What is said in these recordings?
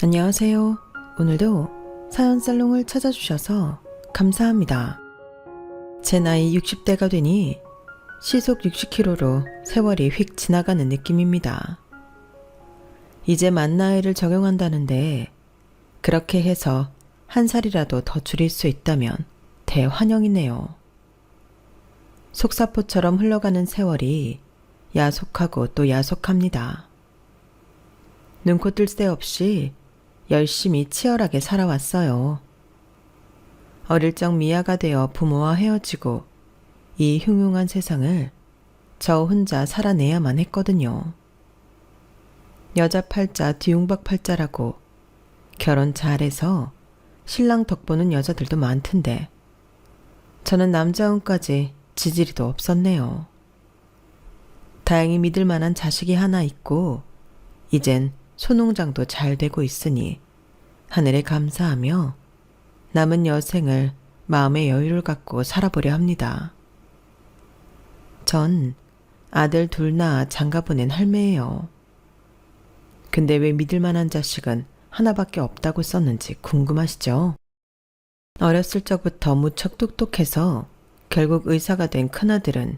안녕하세요. 오늘도 사연 살롱을 찾아주셔서 감사합니다. 제 나이 60대가 되니 시속 60km로 세월이 휙 지나가는 느낌입니다. 이제 만 나이를 적용한다는데 그렇게 해서 한 살이라도 더 줄일 수 있다면 대환영이네요. 속사포처럼 흘러가는 세월이 야속하고 또 야속합니다. 눈코 뜰 새 없이 열심히 치열하게 살아왔어요. 어릴 적 미아가 되어 부모와 헤어지고 이 흉흉한 세상을 저 혼자 살아내야만 했거든요. 여자 팔자 뒤웅박 팔자라고 결혼 잘해서 신랑 덕보는 여자들도 많던데 저는 남자운까지 지지리도 없었네요. 다행히 믿을 만한 자식이 하나 있고 이젠 소농장도 잘 되고 있으니 하늘에 감사하며 남은 여생을 마음의 여유를 갖고 살아보려 합니다. 전 아들 둘 낳아 장가보낸 할매예요. 근데 왜 믿을 만한 자식은 하나밖에 없다고 썼는지 궁금하시죠? 어렸을 적부터 무척 똑똑해서 결국 의사가 된 큰아들은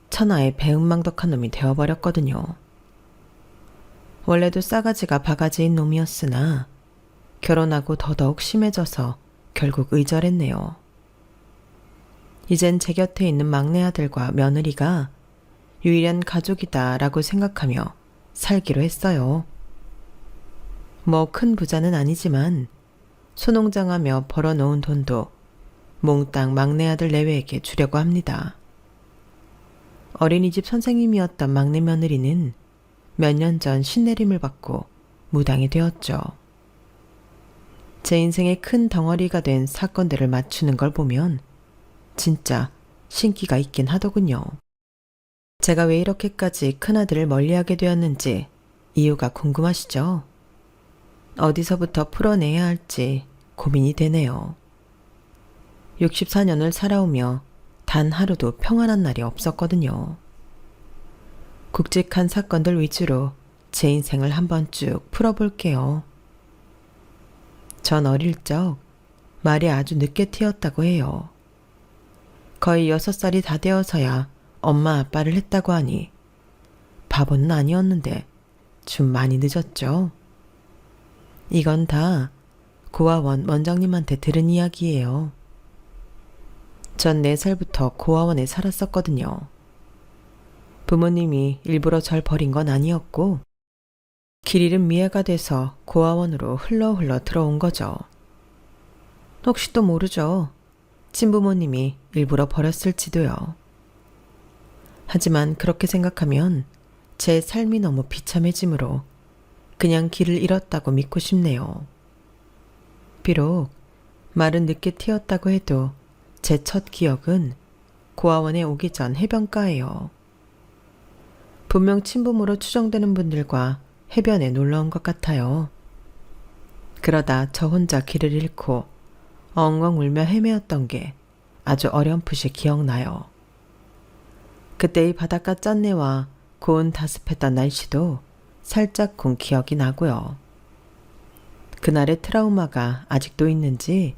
천하의 배은망덕한 놈이 되어버렸거든요. 원래도 싸가지가 바가지인 놈이었으나 결혼하고 더더욱 심해져서 결국 의절했네요. 이젠 제 곁에 있는 막내 아들과 며느리가 유일한 가족이다라고 생각하며 살기로 했어요. 뭐 큰 부자는 아니지만 소농장하며 벌어놓은 돈도 몽땅 막내 아들 내외에게 주려고 합니다. 어린이집 선생님이었던 막내 며느리는 몇 년 전 신내림을 받고 무당이 되었죠. 제 인생의 큰 덩어리가 된 사건들을 맞추는 걸 보면 진짜 신기가 있긴 하더군요. 제가 왜 이렇게까지 큰아들을 멀리하게 되었는지 이유가 궁금하시죠? 어디서부터 풀어내야 할지 고민이 되네요. 64년을 살아오며 단 하루도 평안한 날이 없었거든요. 굵직한 사건들 위주로 제 인생을 한번 쭉 풀어볼게요. 전 어릴 적 말이 아주 늦게 튀었다고 해요. 거의 6살이 다 되어서야 엄마 아빠를 했다고 하니 바보는 아니었는데 좀 많이 늦었죠. 이건 다 고아원 원장님한테 들은 이야기예요. 전 4살부터 고아원에 살았었거든요. 부모님이 일부러 절 버린 건 아니었고 길 잃은 미애가 돼서 고아원으로 흘러 들어온 거죠. 혹시 또 모르죠. 친부모님이 일부러 버렸을지도요. 하지만 그렇게 생각하면 제 삶이 너무 비참해지므로 그냥 길을 잃었다고 믿고 싶네요. 비록 말은 늦게 튀었다고 해도 제 첫 기억은 고아원에 오기 전 해변가예요. 분명 친부모로 추정되는 분들과 해변에 놀러온 것 같아요. 그러다 저 혼자 길을 잃고 엉엉 울며 헤매었던 게 아주 어렴풋이 기억나요. 그때의 바닷가 짠내와 고운 다습했던 날씨도 살짝쿵 기억이 나고요. 그날의 트라우마가 아직도 있는지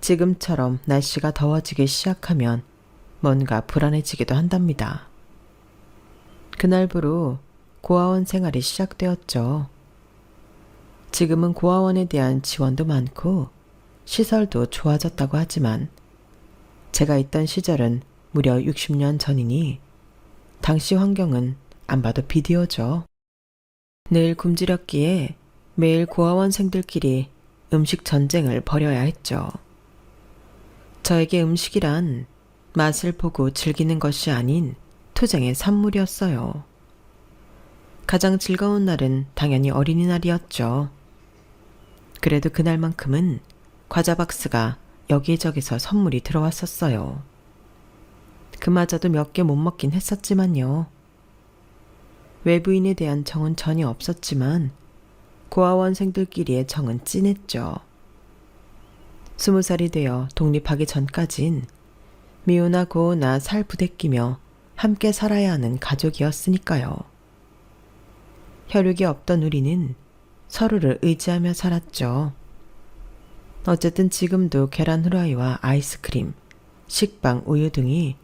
지금처럼 날씨가 더워지기 시작하면 뭔가 불안해지기도 한답니다. 그날부로 고아원 생활이 시작되었죠. 지금은 고아원에 대한 지원도 많고 시설도 좋아졌다고 하지만 제가 있던 시절은 무려 60년 전이니 당시 환경은 안 봐도 비디오죠. 늘 굶주렸기에 매일 고아원생들끼리 음식 전쟁을 벌여야 했죠. 저에게 음식이란 맛을 보고 즐기는 것이 아닌 투쟁의 산물이었어요. 가장 즐거운 날은 당연히 어린이날이었죠. 그래도 그날만큼은 과자 박스가 여기저기서 선물이 들어왔었어요. 그마저도 몇 개 못 먹긴 했었지만요. 외부인에 대한 정은 전혀 없었지만 고아원생들끼리의 정은 진했죠. 20살이 되어 독립하기 전까진 미우나 고우나 살 부대끼며 함께 살아야 하는 가족이었으니까요. 혈육이 없던 우리는 서로를 의지하며 살았죠. 어쨌든 지금도 계란 후라이와 아이스크림, 식빵, 우유 등이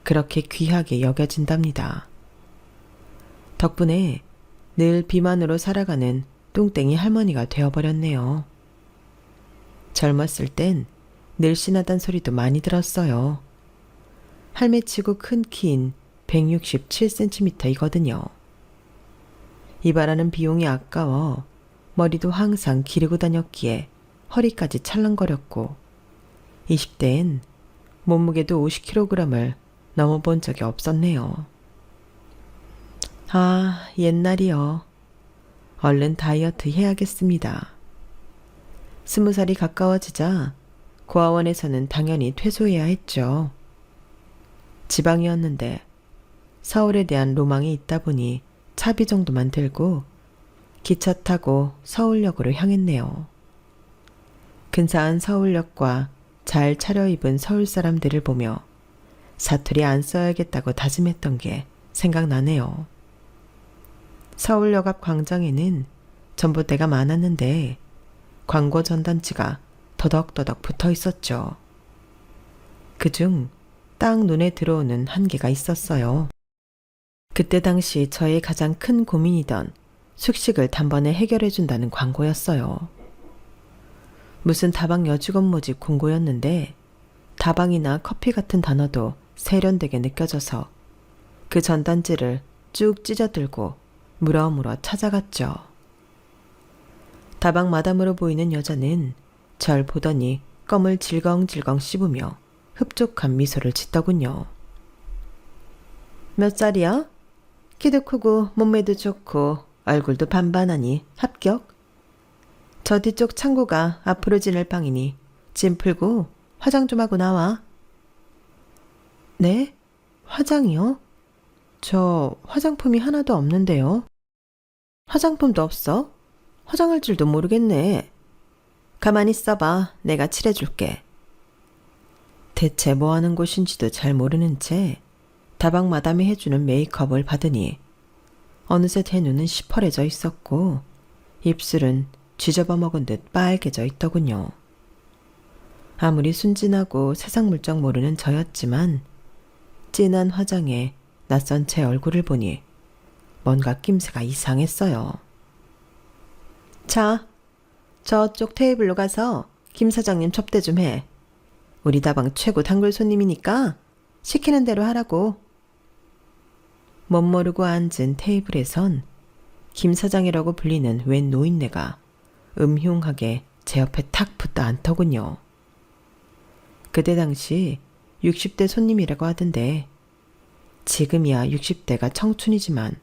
그렇게 귀하게 여겨진답니다. 덕분에 늘 비만으로 살아가는 뚱땡이 할머니가 되어버렸네요. 젊었을 땐 늘씬하단 소리도 많이 들었어요. 할매치고 큰 키인 167cm이거든요. 이발하는 비용이 아까워 머리도 항상 기르고 다녔기에 허리까지 찰랑거렸고 20대엔 몸무게도 50kg을 넘어본 적이 없었네요. 아, 옛날이요. 얼른 다이어트 해야겠습니다. 20살이 가까워지자 고아원에서는 당연히 퇴소해야 했죠. 지방이었는데 서울에 대한 로망이 있다 보니 차비 정도만 들고 기차 타고 서울역으로 향했네요. 근사한 서울역과 잘 차려입은 서울 사람들을 보며 사투리 안 써야겠다고 다짐했던 게 생각나네요. 서울역 앞 광장에는 전봇대가 많았는데 광고 전단지가 더덕더덕 붙어 있었죠. 그중 딱 눈에 들어오는 한 개가 있었어요. 그때 당시 저의 가장 큰 고민이던 숙식을 단번에 해결해준다는 광고였어요. 무슨 다방 여직원 모집 공고였는데 다방이나 커피 같은 단어도 세련되게 느껴져서 그 전단지를 쭉 찢어들고 물어물어 찾아갔죠. 다방 마담으로 보이는 여자는 절 보더니 껌을 질겅질겅 씹으며 흡족한 미소를 짓더군요. 몇 살이야? 키도 크고 몸매도 좋고 얼굴도 반반하니 합격? 저 뒤쪽 창고가 앞으로 지낼 방이니 짐 풀고 화장 좀 하고 나와. 네? 화장이요? 저 화장품이 하나도 없는데요. 화장품도 없어? 화장할 줄도 모르겠네. 가만히 있어봐. 내가 칠해줄게. 대체 뭐 하는 곳인지도 잘 모르는 채 다방 마담이 해주는 메이크업을 받으니 어느새 제 눈은 시퍼래져 있었고 입술은 쥐잡아 먹은 듯 빨개져 있더군요. 아무리 순진하고 세상 물정 모르는 저였지만 진한 화장에 낯선 제 얼굴을 보니 뭔가 낌새가 이상했어요. 자, 저쪽 테이블로 가서 김 사장님 접대 좀 해. 우리 다방 최고 단골 손님이니까 시키는 대로 하라고. 멋모르고 앉은 테이블에선 김 사장이라고 불리는 웬 노인네가 음흉하게 제 옆에 탁 붙어 앉더군요. 그때 당시 60대 손님이라고 하던데 지금이야 60대가 청춘이지만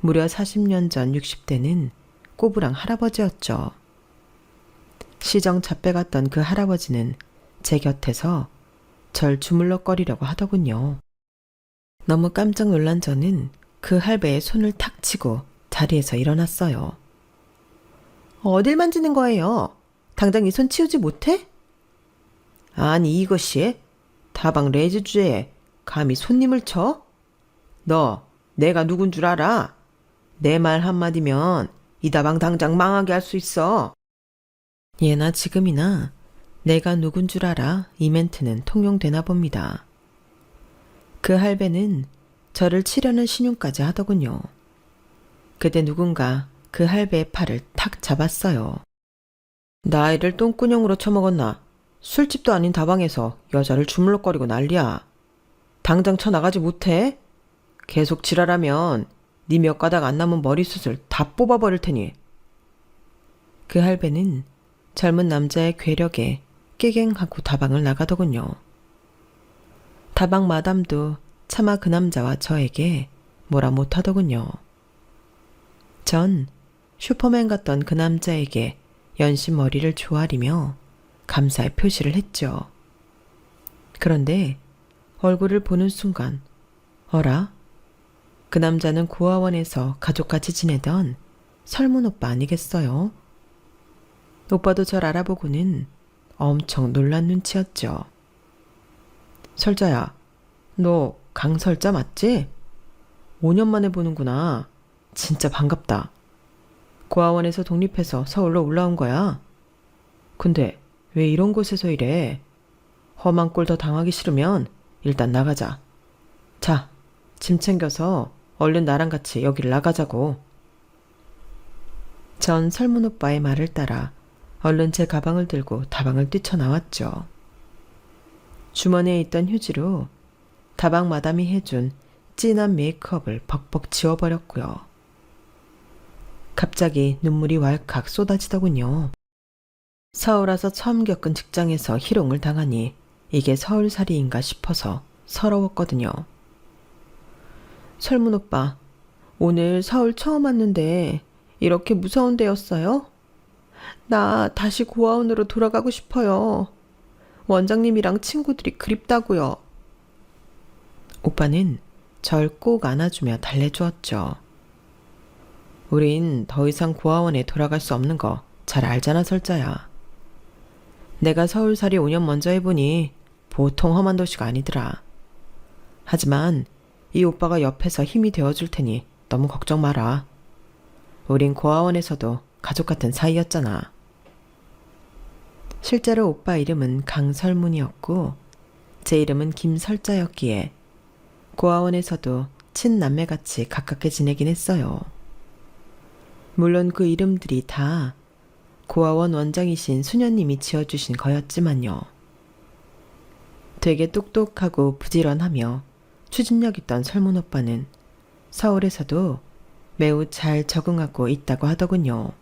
무려 40년 전 60대는 꼬부랑 할아버지였죠. 시정 잡배 갔던 그 할아버지는 제 곁에서 절 주물럭거리려고 하더군요. 너무 깜짝 놀란 저는 그 할배의 손을 탁 치고 자리에서 일어났어요. 어딜 만지는 거예요? 당장 이 손 치우지 못해? 아니 이것이 다방 레지 주제에 감히 손님을 쳐? 너 내가 누군 줄 알아? 내 말 한마디면 이 다방 당장 망하게 할 수 있어. 예나 지금이나 내가 누군 줄 알아 이 멘트는 통용되나 봅니다. 그 할배는 저를 치려는 신용까지 하더군요. 그때 누군가 그 할배의 팔을 탁 잡았어요. 나이를 똥구녕으로 처먹었나? 술집도 아닌 다방에서 여자를 주물럭거리고 난리야. 당장 쳐나가지 못해? 계속 지랄하면 네 몇 가닥 안 남은 머리숱을 다 뽑아버릴 테니. 그 할배는 젊은 남자의 괴력에 깨갱하고 다방을 나가더군요. 다방 마담도 차마 그 남자와 저에게 뭐라 못하더군요. 전 슈퍼맨 같던 그 남자에게 연신 머리를 조아리며 감사의 표시를 했죠. 그런데 얼굴을 보는 순간 어라? 그 남자는 고아원에서 가족같이 지내던 설문 오빠 아니겠어요? 오빠도 절 알아보고는 엄청 놀란 눈치였죠. 설자야, 너 강설자 맞지? 5년 만에 보는구나. 진짜 반갑다. 고아원에서 독립해서 서울로 올라온 거야. 근데 왜 이런 곳에서 일해? 험한 꼴 더 당하기 싫으면 일단 나가자. 자, 짐 챙겨서 얼른 나랑 같이 여길 나가자고. 전 설문 오빠의 말을 따라 얼른 제 가방을 들고 다방을 뛰쳐나왔죠. 주머니에 있던 휴지로 다방 마담이 해준 진한 메이크업을 벅벅 지워버렸고요. 갑자기 눈물이 왈칵 쏟아지더군요. 서울 와서 처음 겪은 직장에서 희롱을 당하니 이게 서울살이인가 싶어서 서러웠거든요. 설문 오빠, 오늘 서울 처음 왔는데 이렇게 무서운 데였어요? 나 다시 고아원으로 돌아가고 싶어요. 원장님이랑 친구들이 그립다고요. 오빠는 절 꼭 안아주며 달래주었죠. 우린 더 이상 고아원에 돌아갈 수 없는 거 잘 알잖아, 설자야. 내가 서울살이 5년 먼저 해보니 보통 험한 도시가 아니더라. 하지만 이 오빠가 옆에서 힘이 되어줄 테니 너무 걱정 마라. 우린 고아원에서도 가족 같은 사이였잖아. 실제로 오빠 이름은 강설문이었고 제 이름은 김설자였기에 고아원에서도 친남매같이 가깝게 지내긴 했어요. 물론 그 이름들이 다 고아원 원장이신 수녀님이 지어주신 거였지만요. 되게 똑똑하고 부지런하며 추진력 있던 설문 오빠는 서울에서도 매우 잘 적응하고 있다고 하더군요.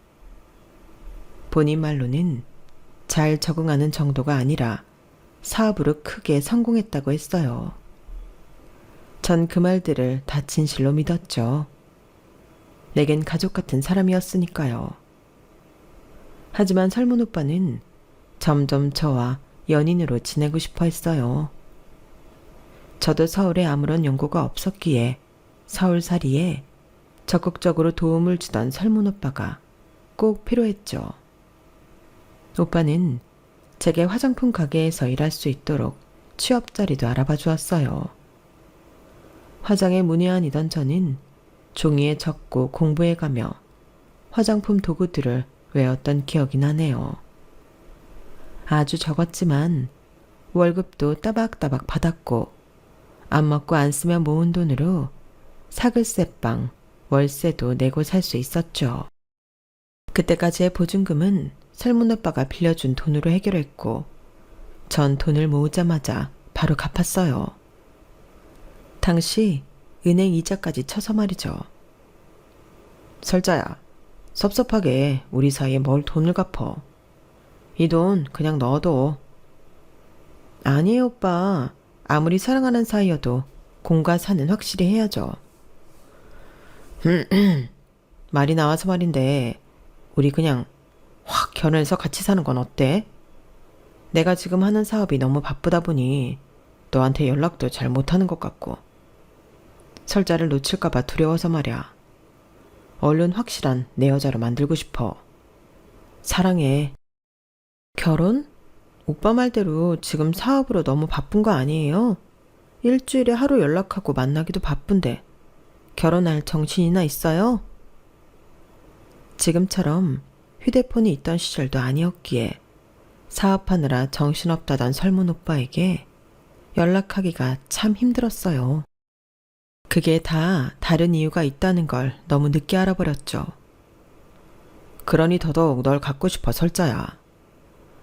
본인 말로는 잘 적응하는 정도가 아니라 사업으로 크게 성공했다고 했어요. 전 그 말들을 다 진실로 믿었죠. 내겐 가족 같은 사람이었으니까요. 하지만 설문 오빠는 점점 저와 연인으로 지내고 싶어 했어요. 저도 서울에 아무런 연고가 없었기에 서울살이에 적극적으로 도움을 주던 설문 오빠가 꼭 필요했죠. 오빠는 제게 화장품 가게에서 일할 수 있도록 취업 자리도 알아봐 주었어요. 화장에 문외한이던 저는 종이에 적고 공부해가며 화장품 도구들을 외웠던 기억이 나네요. 아주 적었지만 월급도 따박따박 받았고 안 먹고 안 쓰며 모은 돈으로 사글세빵, 월세도 내고 살 수 있었죠. 그때까지의 보증금은 설문 오빠가 빌려준 돈으로 해결했고 전 돈을 모으자마자 바로 갚았어요. 당시 은행 이자까지 쳐서 말이죠. 설자야, 섭섭하게 우리 사이에 뭘 돈을 갚어. 이 돈 그냥 넣어둬. 아니에요, 오빠. 아무리 사랑하는 사이여도 공과 사는 확실히 해야죠. 말이 나와서 말인데 우리 그냥 확 결혼해서 같이 사는 건 어때? 내가 지금 하는 사업이 너무 바쁘다 보니 너한테 연락도 잘 못하는 것 같고 설자를 놓칠까봐 두려워서 말이야. 얼른 확실한 내 여자로 만들고 싶어. 사랑해. 결혼? 오빠 말대로 지금 사업으로 너무 바쁜 거 아니에요? 일주일에 하루 연락하고 만나기도 바쁜데 결혼할 정신이나 있어요? 지금처럼 휴대폰이 있던 시절도 아니었기에 사업하느라 정신없다던 설문 오빠에게 연락하기가 참 힘들었어요. 그게 다 다른 이유가 있다는 걸 너무 늦게 알아버렸죠. 그러니 더더욱 널 갖고 싶어, 설자야.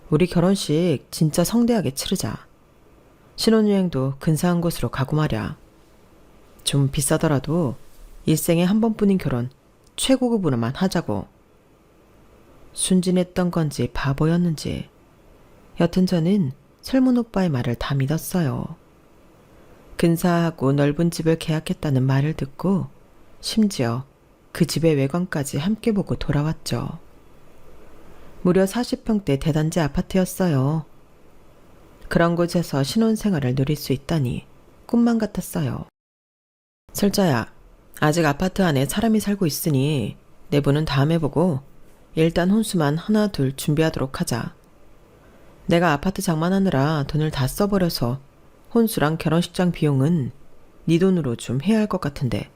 우리 결혼식 진짜 성대하게 치르자. 신혼여행도 근사한 곳으로 가고 말이야. 좀 비싸더라도 일생에 한 번뿐인 결혼 최고급으로만 하자고. 순진했던 건지 바보였는지 여튼 저는 설문 오빠의 말을 다 믿었어요. 근사하고 넓은 집을 계약했다는 말을 듣고 심지어 그 집의 외관까지 함께 보고 돌아왔죠. 무려 40평대 대단지 아파트였어요. 그런 곳에서 신혼생활을 누릴 수 있다니 꿈만 같았어요. 설자야, 아직 아파트 안에 사람이 살고 있으니 내부는 다음에 보고 일단 혼수만 하나 둘 준비하도록 하자. 내가 아파트 장만하느라 돈을 다 써버려서 혼수랑 결혼식장 비용은 네 돈으로 좀 해야 할 것 같은데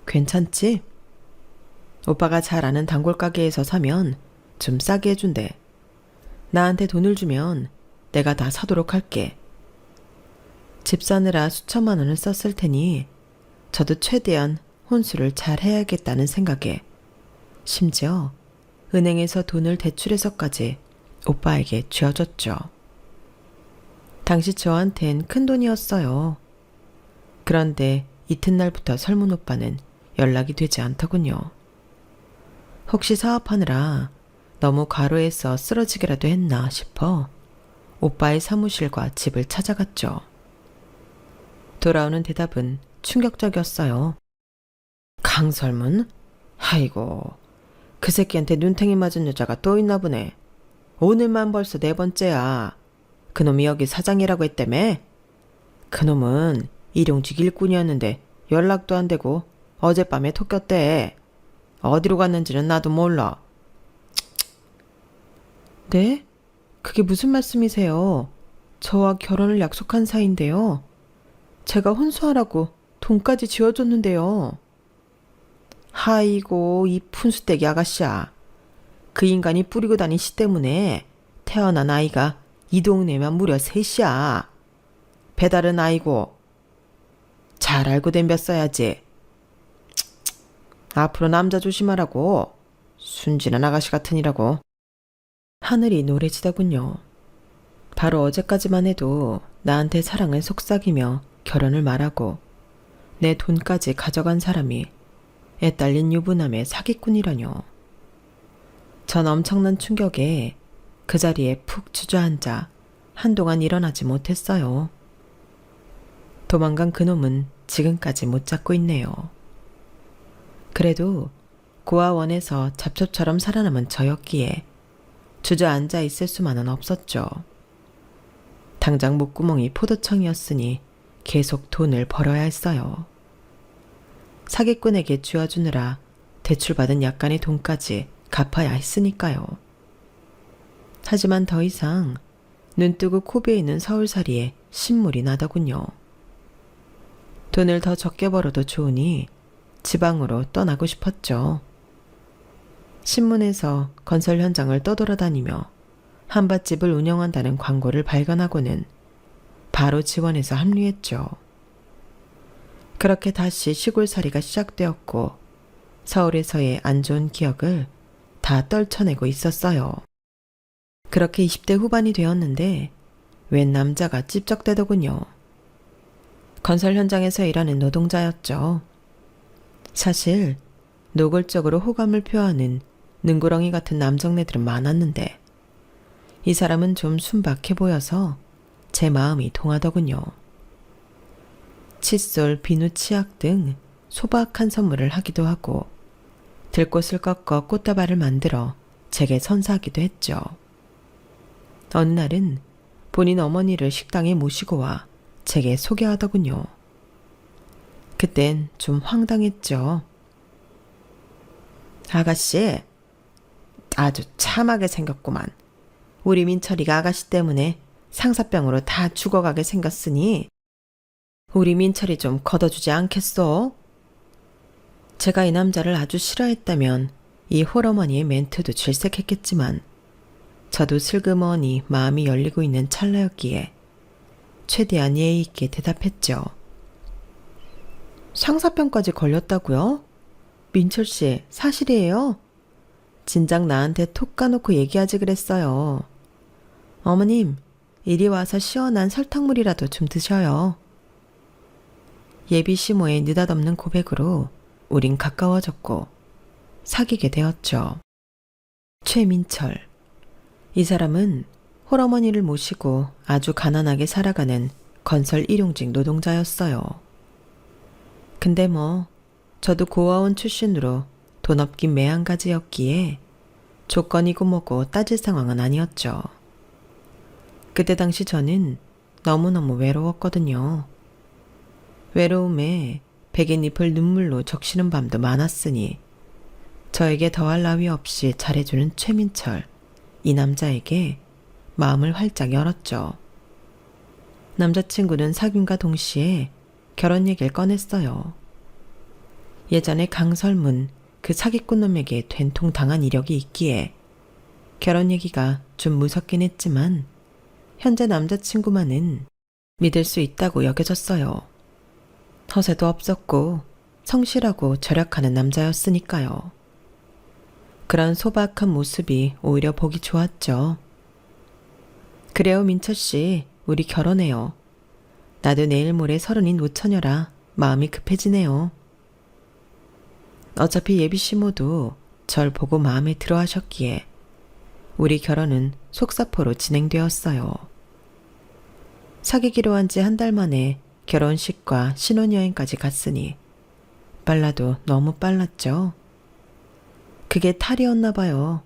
괜찮지? 오빠가 잘 아는 단골 가게에서 사면 좀 싸게 해준대. 나한테 돈을 주면 내가 다 사도록 할게. 집 사느라 수천만 원을 썼을 테니 저도 최대한 혼수를 잘 해야겠다는 생각에 심지어 은행에서 돈을 대출해서까지 오빠에게 쥐어줬죠. 당시 저한텐 큰 돈이었어요. 그런데 이튿날부터 설문 오빠는 연락이 되지 않더군요. 혹시 사업하느라 너무 과로해서 쓰러지기라도 했나 싶어 오빠의 사무실과 집을 찾아갔죠. 돌아오는 대답은 충격적이었어요. 강설문? 아이고, 그 새끼한테 눈탱이 맞은 여자가 또 있나 보네. 오늘만 벌써 4번째야. 그놈이 여기 사장이라고 했다며? 그놈은 일용직 일꾼이었는데 연락도 안 되고 어젯밤에 톡겼대. 어디로 갔는지는 나도 몰라. 네? 그게 무슨 말씀이세요? 저와 결혼을 약속한 사이인데요. 제가 혼수하라고 돈까지 지어줬는데요. 아이고, 이 푼수떼기 아가씨야. 그 인간이 뿌리고 다닌 씨 때문에 태어난 아이가 이 동네만 무려 3이야. 배달은 아이고. 잘 알고 덤볐어야지. 앞으로 남자 조심하라고. 순진한 아가씨 같으니라고. 하늘이 노래지더군요. 바로 어제까지만 해도 나한테 사랑을 속삭이며 결혼을 말하고 내 돈까지 가져간 사람이 애딸린 유부남의 사기꾼이라뇨. 전 엄청난 충격에 그 자리에 푹 주저앉아 한동안 일어나지 못했어요. 도망간 그놈은 지금까지 못 잡고 있네요. 그래도 고아원에서 잡초처럼 살아남은 저였기에 주저앉아 있을 수만은 없었죠. 당장 목구멍이 포도청이었으니 계속 돈을 벌어야 했어요. 사기꾼에게 쥐어주느라 대출받은 약간의 돈까지 갚아야 했으니까요. 하지만 더 이상 눈뜨고 코베이는 서울살이에 신물이 나더군요. 돈을 더 적게 벌어도 좋으니 지방으로 떠나고 싶었죠. 신문에서 건설 현장을 떠돌아다니며 한밭집을 운영한다는 광고를 발견하고는 바로 지원해서 합류했죠. 그렇게 다시 시골살이가 시작되었고 서울에서의 안 좋은 기억을 다 떨쳐내고 있었어요. 그렇게 20대 후반이 되었는데 웬 남자가 찝적대더군요. 건설 현장에서 일하는 노동자였죠. 사실 노골적으로 호감을 표하는 능구렁이 같은 남정네들은 많았는데 이 사람은 좀 순박해 보여서 제 마음이 통하더군요. 칫솔, 비누, 치약 등 소박한 선물을 하기도 하고 들꽃을 꺾어 꽃다발을 만들어 제게 선사하기도 했죠. 어느 날은 본인 어머니를 식당에 모시고 와 제게 소개하더군요. 그땐 좀 황당했죠. 아가씨, 아주 참하게 생겼구만. 우리 민철이가 아가씨 때문에 상사병으로 다 죽어가게 생겼으니 우리 민철이 좀 걷어주지 않겠소? 제가 이 남자를 아주 싫어했다면 이 홀어머니의 멘트도 질색했겠지만 저도 슬그머니 마음이 열리고 있는 찰나였기에 최대한 예의 있게 대답했죠. 상사병까지 걸렸다고요? 민철 씨, 사실이에요? 진작 나한테 톡 까놓고 얘기하지 그랬어요. 어머님, 이리 와서 시원한 설탕물이라도 좀 드셔요. 예비 시모의 느닷없는 고백으로 우린 가까워졌고 사귀게 되었죠. 최민철. 이 사람은 홀어머니를 모시고 아주 가난하게 살아가는 건설 일용직 노동자였어요. 근데 뭐 저도 고아원 출신으로 돈 없긴 매한가지였기에 조건이고 뭐고 따질 상황은 아니었죠. 그때 당시 저는 너무너무 외로웠거든요. 외로움에 베갯잎을 눈물로 적시는 밤도 많았으니 저에게 더할 나위 없이 잘해주는 최민철, 이 남자에게 마음을 활짝 열었죠. 남자친구는 사귐과 동시에 결혼 얘기를 꺼냈어요. 예전에 강설문, 그 사기꾼 놈에게 된통 당한 이력이 있기에 결혼 얘기가 좀 무섭긴 했지만 현재 남자친구만은 믿을 수 있다고 여겨졌어요. 허세도 없었고 성실하고 절약하는 남자였으니까요. 그런 소박한 모습이 오히려 보기 좋았죠. 그래요, 민철씨. 우리 결혼해요. 나도 내일 모레 30인 노처녀라 마음이 급해지네요. 어차피 예비씨 모두 절 보고 마음에 들어 하셨기에 우리 결혼은 속사포로 진행되었어요. 사귀기로 한 지 한 달 만에 결혼식과 신혼여행까지 갔으니 빨라도 너무 빨랐죠. 그게 탈이었나 봐요.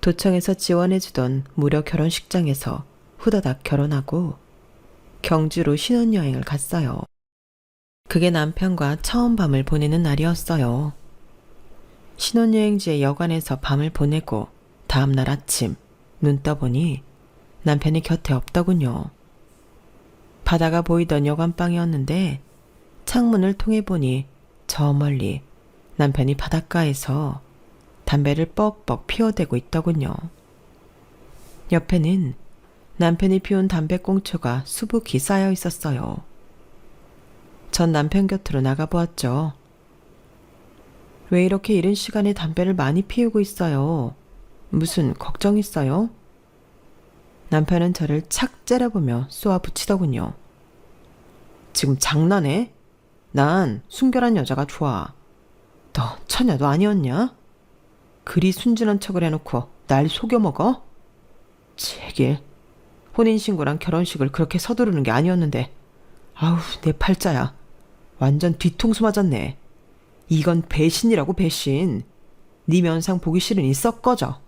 도청에서 지원해주던 무료 결혼식장에서 후다닥 결혼하고 경주로 신혼여행을 갔어요. 그게 남편과 처음 밤을 보내는 날이었어요. 신혼여행지의 여관에서 밤을 보내고 다음날 아침 눈 떠보니 남편이 곁에 없더군요. 바다가 보이던 여관방이었는데 창문을 통해 보니 저 멀리 남편이 바닷가에서 담배를 뻑뻑 피워대고 있더군요. 옆에는 남편이 피운 담배꽁초가 수북이 쌓여 있었어요. 전 남편 곁으로 나가보았죠. 왜 이렇게 이른 시간에 담배를 많이 피우고 있어요? 무슨 걱정 있어요? 남편은 저를 착 째려보며 쏘아붙이더군요. 지금 장난해? 난 순결한 여자가 좋아. 너 처녀도 아니었냐? 그리 순진한 척을 해놓고 날 속여먹어? 제길, 혼인신고랑 결혼식을 그렇게 서두르는 게 아니었는데 아우 내 팔자야. 완전 뒤통수 맞았네. 이건 배신이라고 배신. 네 면상 보기 싫으니 썩 꺼져.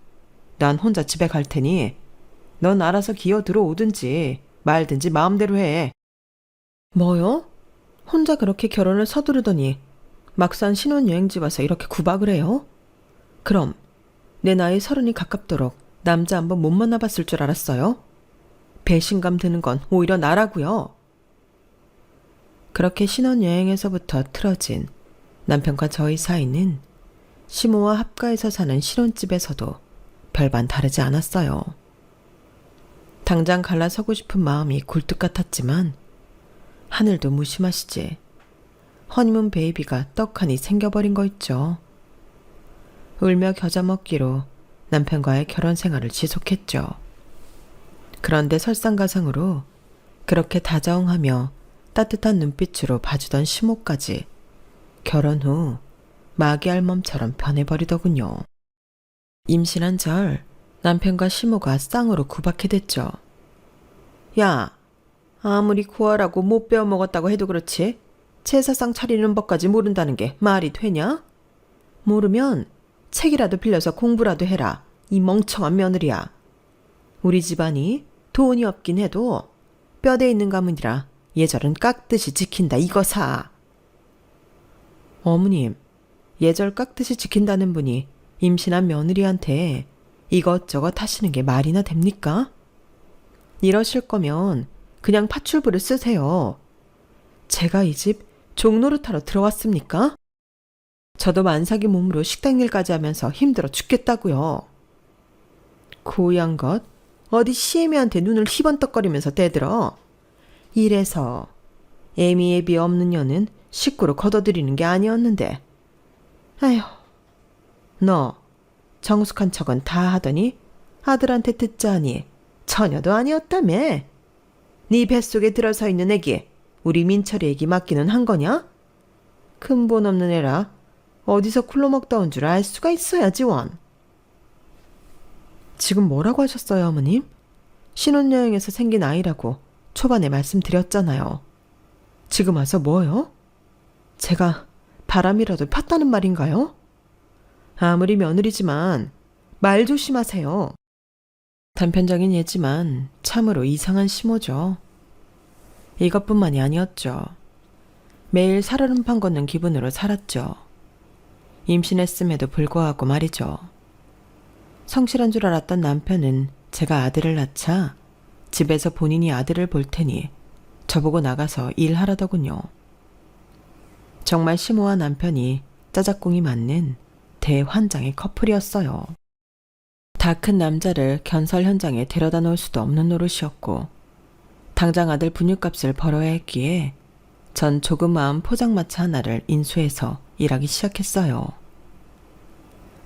난 혼자 집에 갈 테니 넌 알아서 기어 들어오든지 말든지 마음대로 해. 뭐요? 혼자 그렇게 결혼을 서두르더니 막상 신혼여행지 와서 이렇게 구박을 해요? 그럼 내 나이 30이 가깝도록 남자 한번 못 만나봤을 줄 알았어요? 배신감 드는 건 오히려 나라고요. 그렇게 신혼여행에서부터 틀어진 남편과 저희 사이는 시모와 합가에서 사는 신혼집에서도 별반 다르지 않았어요. 당장 갈라서고 싶은 마음이 굴뚝 같았지만 하늘도 무심하시지. 허니문 베이비가 떡하니 생겨버린 거 있죠. 울며 겨자 먹기로 남편과의 결혼 생활을 지속했죠. 그런데 설상가상으로 그렇게 다정하며 따뜻한 눈빛으로 봐주던 시모까지 결혼 후 마귀 알몸처럼 변해버리더군요. 임신한 절 남편과 시모가 쌍으로 구박해댔죠. 야, 아무리 구하라고 못 배워먹었다고 해도 그렇지 제사상 차리는 법까지 모른다는 게 말이 되냐? 모르면 책이라도 빌려서 공부라도 해라. 이 멍청한 며느리야. 우리 집안이 돈이 없긴 해도 뼈대 있는 가문이라 예절은 깎듯이 지킨다 이거사. 어머님, 예절 깎듯이 지킨다는 분이 임신한 며느리한테 이것저것 하시는 게 말이나 됩니까? 이러실 거면 그냥 파출부를 쓰세요. 제가 이 집 종노릇하러 들어왔습니까? 저도 만삭이 몸으로 식당 일까지 하면서 힘들어 죽겠다고요. 고양 것 어디 시애미한테 눈을 희번떡거리면서 대들어. 이래서 애미애비 없는 년은 식구로 걷어들이는 게 아니었는데. 아휴, 너 정숙한 척은 다 하더니 아들한테 듣자니 처녀도 아니었다며. 네 뱃속에 들어서 있는 애기 우리 민철이 애기 맞기는 한 거냐? 근본 없는 애라 어디서 굴러먹다 온 줄 알 수가 있어야지 원. 지금 뭐라고 하셨어요, 어머님? 신혼여행에서 생긴 아이라고 초반에 말씀드렸잖아요. 지금 와서 뭐요? 제가 바람이라도 폈다는 말인가요? 아무리 며느리지만 말 조심하세요. 단편적인 예지만 참으로 이상한 시모죠. 이것뿐만이 아니었죠. 매일 살얼음판 걷는 기분으로 살았죠. 임신했음에도 불구하고 말이죠. 성실한 줄 알았던 남편은 제가 아들을 낳자 집에서 본인이 아들을 볼 테니 저보고 나가서 일하라더군요. 정말 시모와 남편이 짜작공이 맞는 대환장의 커플이었어요. 다 큰 남자를 견설 현장에 데려다 놓을 수도 없는 노릇이었고 당장 아들 분유값을 벌어야 했기에 전 조그마한 포장마차 하나를 인수해서 일하기 시작했어요.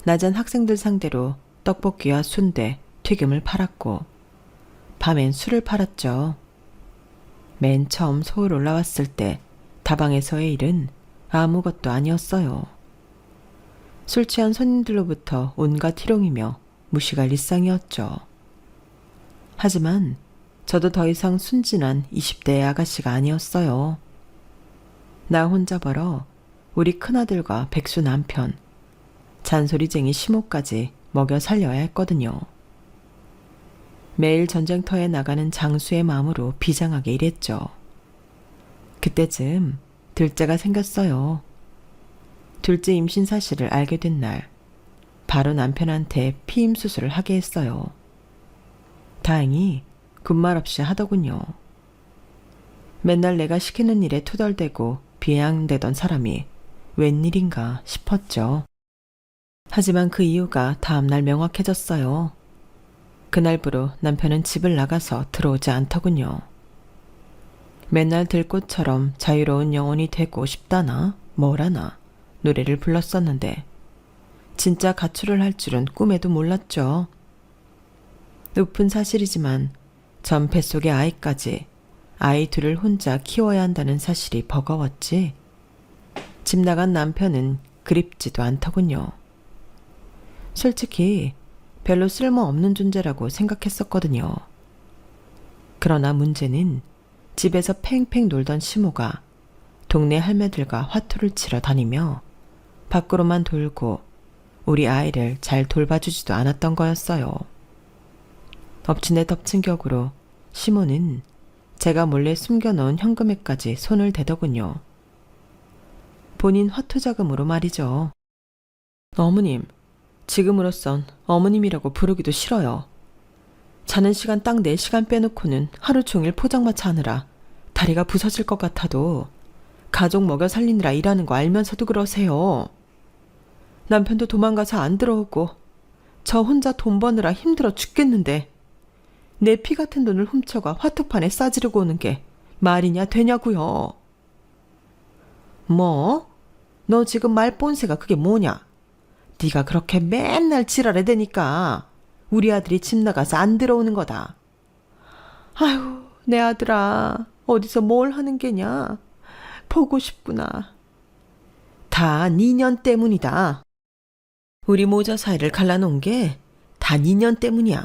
낮엔 학생들 상대로 떡볶이와 순대, 튀김을 팔았고 밤엔 술을 팔았죠. 맨 처음 서울 올라왔을 때 다방에서의 일은 아무것도 아니었어요. 술 취한 손님들로부터 온갖 희롱이며 무시가 일상이었죠. 하지만 저도 더 이상 순진한 20대의 아가씨가 아니었어요. 나 혼자 벌어 우리 큰아들과 백수 남편, 잔소리쟁이 시모까지 먹여 살려야 했거든요. 매일 전쟁터에 나가는 장수의 마음으로 비장하게 일했죠. 그때쯤 둘째가 생겼어요. 둘째 임신 사실을 알게 된 날, 바로 남편한테 피임 수술을 하게 했어요. 다행히 군말 없이 하더군요. 맨날 내가 시키는 일에 투덜대고 비양대던 사람이 웬일인가 싶었죠. 하지만 그 이유가 다음날 명확해졌어요. 그날부로 남편은 집을 나가서 들어오지 않더군요. 맨날 들꽃처럼 자유로운 영혼이 되고 싶다나 뭐라나 노래를 불렀었는데 진짜 가출을 할 줄은 꿈에도 몰랐죠. 높은 사실이지만 전 뱃속의 아이까지 아이 둘을 혼자 키워야 한다는 사실이 버거웠지 집 나간 남편은 그립지도 않더군요. 솔직히 별로 쓸모없는 존재라고 생각했었거든요. 그러나 문제는 집에서 팽팽 놀던 시모가 동네 할매들과 화투를 치러 다니며 밖으로만 돌고 우리 아이를 잘 돌봐주지도 않았던 거였어요. 엎친데 덮친 격으로 시모는 제가 몰래 숨겨놓은 현금에까지 손을 대더군요. 본인 화투 자금으로 말이죠. 어머님, 지금으로선 어머님이라고 부르기도 싫어요. 자는 시간 딱 4시간 빼놓고는 하루 종일 포장마차 하느라 다리가 부서질 것 같아도 가족 먹여 살리느라 일하는 거 알면서도 그러세요. 남편도 도망가서 안 들어오고 저 혼자 돈 버느라 힘들어 죽겠는데 내 피 같은 돈을 훔쳐가 화투판에 싸지르고 오는 게 말이냐 되냐고요. 뭐? 너 지금 말 본새가 그게 뭐냐? 네가 그렇게 맨날 지랄해 대니까 우리 아들이 집 나가서 안 들어오는 거다. 아유, 내 아들아, 어디서 뭘 하는 게냐? 보고 싶구나. 다 니년 때문이다. 우리 모자 사이를 갈라놓은 게 다 니년 때문이야.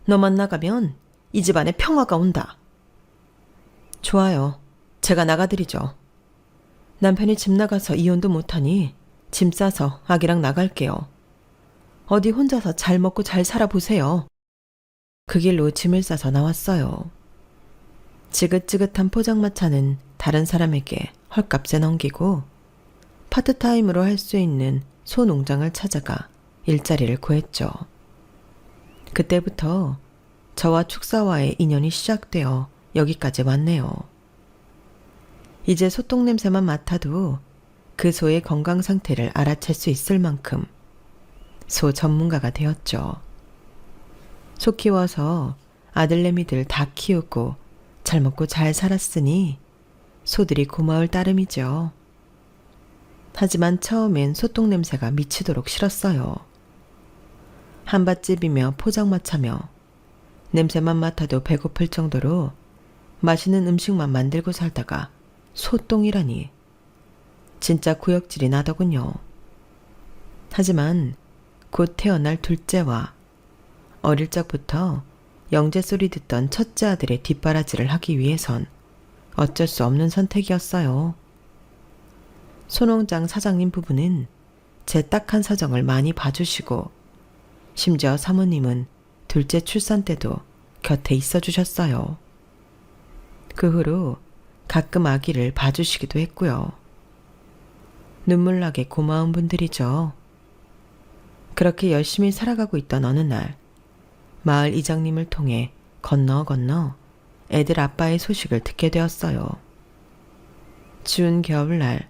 너만 나가면 이 집안에 평화가 온다. 좋아요. 제가 나가드리죠. 남편이 집 나가서 이혼도 못하니 짐 싸서 아기랑 나갈게요. 어디 혼자서 잘 먹고 잘 살아보세요. 그 길로 짐을 싸서 나왔어요. 지긋지긋한 포장마차는 다른 사람에게 헐값에 넘기고 파트타임으로 할 수 있는 소농장을 찾아가 일자리를 구했죠. 그때부터 저와 축사와의 인연이 시작되어 여기까지 왔네요. 이제 소똥 냄새만 맡아도 그 소의 건강 상태를 알아챌 수 있을 만큼 소 전문가가 되었죠. 소 키워서 아들내미들 다 키우고 잘 먹고 잘 살았으니 소들이 고마울 따름이죠. 하지만 처음엔 소똥 냄새가 미치도록 싫었어요. 한밭집이며 포장마차며 냄새만 맡아도 배고플 정도로 맛있는 음식만 만들고 살다가 소똥이라니 진짜 구역질이 나더군요. 하지만 곧 태어날 둘째와 어릴 적부터 영재 소리 듣던 첫째 아들의 뒷바라지를 하기 위해선 어쩔 수 없는 선택이었어요. 소농장 사장님 부부는 제 딱한 사정을 많이 봐주시고 심지어 사모님은 둘째 출산 때도 곁에 있어 주셨어요. 그 후로 가끔 아기를 봐주시기도 했고요. 눈물나게 고마운 분들이죠. 그렇게 열심히 살아가고 있던 어느 날 마을 이장님을 통해 건너 애들 아빠의 소식을 듣게 되었어요. 추운 겨울날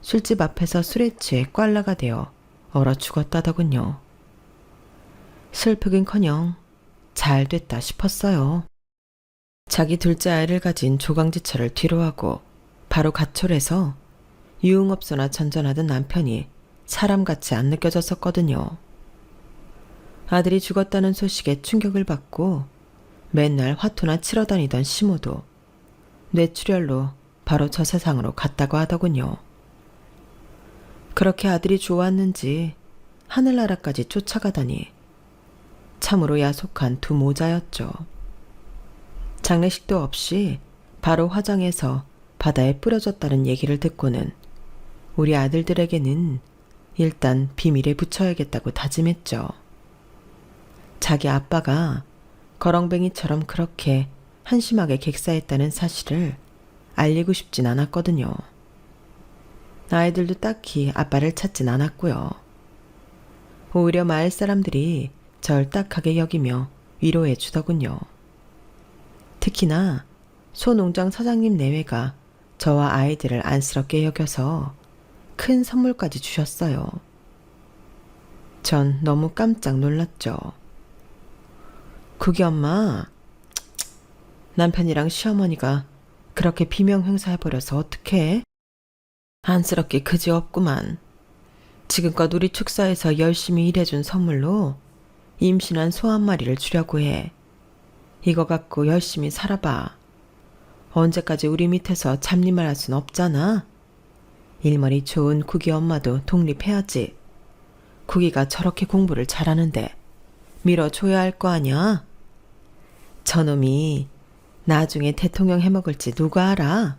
술집 앞에서 술에 취해 꽐라가 되어 얼어 죽었다더군요. 슬프긴커녕 잘 됐다 싶었어요. 자기 둘째 아이를 가진 조강지처를 뒤로하고 바로 가출해서 유흥업소나 전전하던 남편이 사람같이 안 느껴졌었거든요. 아들이 죽었다는 소식에 충격을 받고 맨날 화투나 치러 다니던 시모도 뇌출혈로 바로 저 세상으로 갔다고 하더군요. 그렇게 아들이 좋았는지 하늘나라까지 쫓아가다니 참으로 야속한 두 모자였죠. 장례식도 없이 바로 화장해서 바다에 뿌려졌다는 얘기를 듣고는 우리 아들들에게는 일단 비밀에 붙여야겠다고 다짐했죠. 자기 아빠가 거렁뱅이처럼 그렇게 한심하게 객사했다는 사실을 알리고 싶진 않았거든요. 아이들도 딱히 아빠를 찾진 않았고요. 오히려 마을 사람들이 절 딱하게 여기며 위로해 주더군요. 특히나 소농장 사장님 내외가 저와 아이들을 안쓰럽게 여겨서 큰 선물까지 주셨어요. 전 너무 깜짝 놀랐죠. 그게 엄마, 남편이랑 시어머니가 그렇게 비명 행사해버려서 어떡해? 안쓰럽게 그지없구만. 지금껏 우리 축사에서 열심히 일해준 선물로 임신한 소 한 마리를 주려고 해. 이거 갖고 열심히 살아봐. 언제까지 우리 밑에서 잡일만 할 순 없잖아. 일머리 좋은 구기 엄마도 독립해야지. 구기가 저렇게 공부를 잘하는데 밀어줘야 할 거 아냐? 저놈이 나중에 대통령 해먹을지 누가 알아?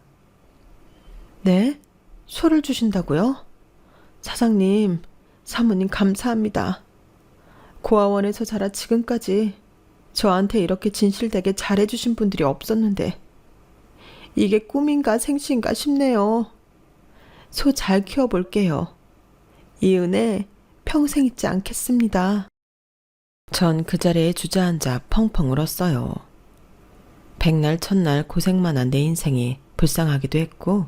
네? 소를 주신다고요? 사장님, 사모님 감사합니다. 고아원에서 자라 지금까지 저한테 이렇게 진실되게 잘해주신 분들이 없었는데 이게 꿈인가 생시인가 싶네요. 소 잘 키워볼게요. 이 은혜 평생 잊지 않겠습니다. 전 그 자리에 주저앉아 펑펑 울었어요. 백날 첫날 고생만 한 내 인생이 불쌍하기도 했고